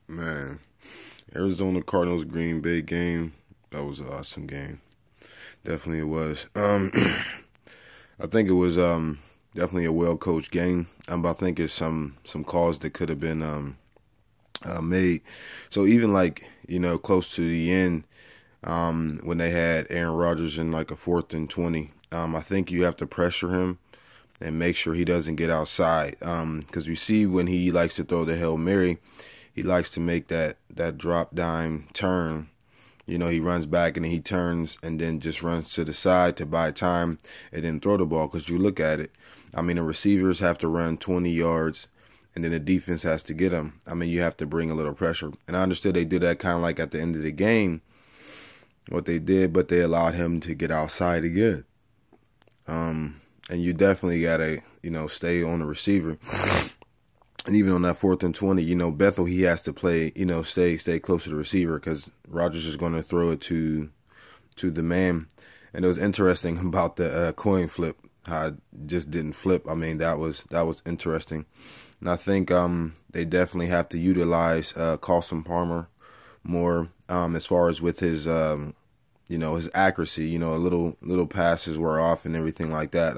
Man, Arizona Cardinals Green Bay game. That was an awesome game. Definitely it was. I think it was definitely a well coached game. I think it's some calls that could have been made. So even close to the end, when they had Aaron Rodgers in like a 4th and 20, I think you have to pressure him and make sure he doesn't get outside. Because we see when he likes to throw the Hail Mary, he likes to make that drop dime turn. He runs back and then he turns and then just runs to the side to buy time and then throw the ball. Because you look at it, the receivers have to run 20 yards and then the defense has to get them. You have to bring a little pressure. And I understood they did that kind of like at the end of the game, what they did, but they allowed him to get outside again. And you definitely got to, stay on the receiver. And even on that 4th and 20, Bethel, he has to play, stay close to the receiver because Rodgers is going to throw it to the man. And it was interesting about the coin flip, how it just didn't flip. That was interesting. And I think they definitely have to utilize Carson Palmer more as far as with his his accuracy. A little passes were off and everything like that.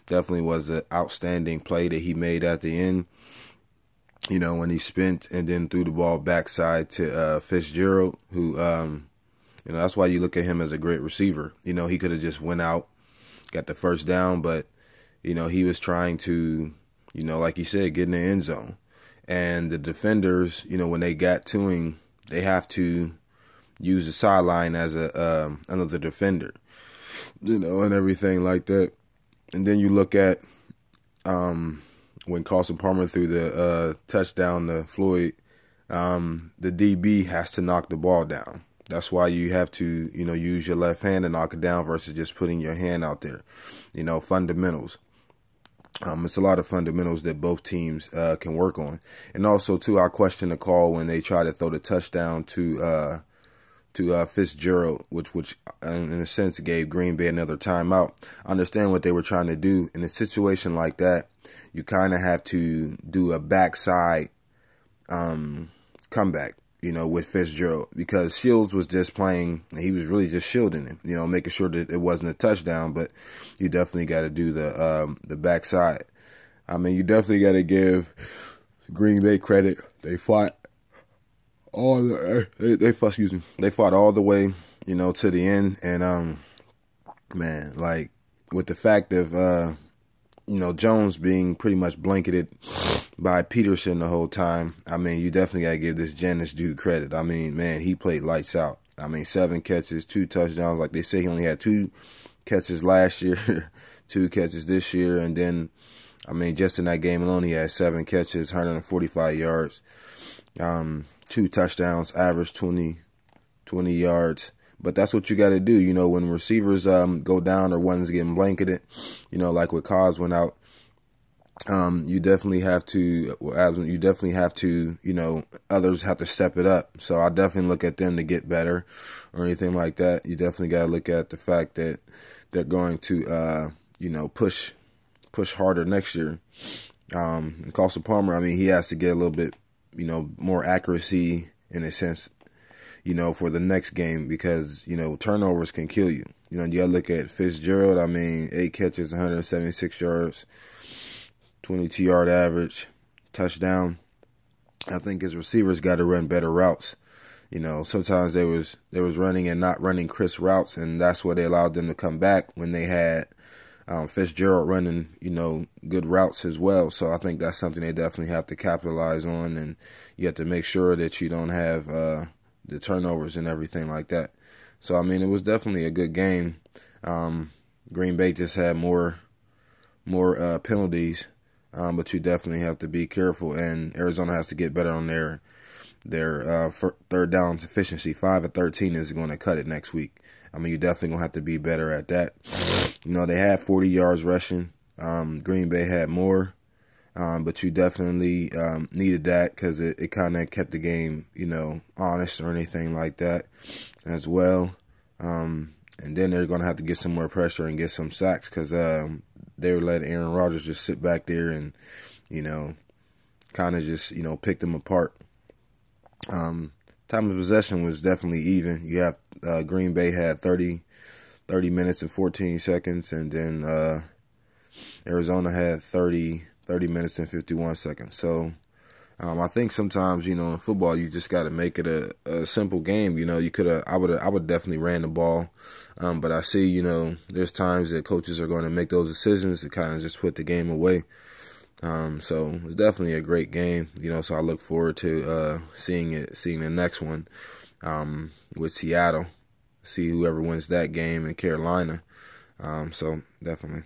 Definitely was an outstanding play that he made at the end. When he spent and then threw the ball backside to Fitzgerald, who, that's why you look at him as a great receiver. He could have just went out, got the first down, but, he was trying to, like you said, get in the end zone. And the defenders, when they got to him, they have to use the sideline as another defender, and everything like that. And then you look at when Carson Palmer threw the touchdown to Floyd, the DB has to knock the ball down. That's why you have to, use your left hand to knock it down versus just putting your hand out there. Fundamentals. It's a lot of fundamentals that both teams can work on. And also, too, I question the call when they try to throw the touchdown to Fitzgerald, which in a sense gave Green Bay another timeout. I understand what they were trying to do. In a situation like that, you kind of have to do a backside comeback, with Fitzgerald, because Shields was just playing, and he was really just shielding him, making sure that it wasn't a touchdown, but you definitely got to do the backside. You definitely got to give Green Bay credit. They fought they fought all the way, to the end, and with the fact of Jones being pretty much blanketed by Peterson the whole time, you definitely got to give this Janice dude credit. He played lights out. 7 catches, 2 touchdowns. Like they say, he only had 2 catches last year, 2 catches this year, and then, just in that game alone, he had 7 catches, 145 yards, 2 touchdowns, average 20 yards. But that's what you got to do, when receivers go down or one's getting blanketed, like with Cos went out. You definitely have to, others have to step it up. So I definitely look at them to get better or anything like that. You definitely got to look at the fact that they're going to, push harder next year. And Carson Palmer, he has to get a little bit, more accuracy in a sense, for the next game, because, turnovers can kill you. You got to look at Fitzgerald. 8 catches, 176 yards, 22-yard average, touchdown. I think his receivers got to run better routes. Sometimes they was running and not running crisp routes, and that's what they allowed them to come back when they had Fitzgerald running, good routes as well. So I think that's something they definitely have to capitalize on, and you have to make sure that you don't have the turnovers and everything like that. So, it was definitely a good game. Green Bay just had more penalties, but you definitely have to be careful, and Arizona has to get better on their third down efficiency. 5 of 13 is going to cut it next week. You definitely going to have to be better at that. They had 40 yards rushing. Green Bay had more. But you definitely needed that because it kind of kept the game, honest or anything like that as well. And then they're going to have to get some more pressure and get some sacks because they were letting Aaron Rodgers just sit back there and, kind of just, pick them apart. Time of possession was definitely even. You have Green Bay had 30 minutes and 14 seconds, and then Arizona had 30 minutes and 51 seconds. So I think sometimes, in football, you just got to make it a simple game. You could have, I would definitely ran the ball, but I see, there's times that coaches are going to make those decisions to kind of just put the game away. So it's definitely a great game, So I look forward to seeing the next one with Seattle. See whoever wins that game in Carolina. So definitely.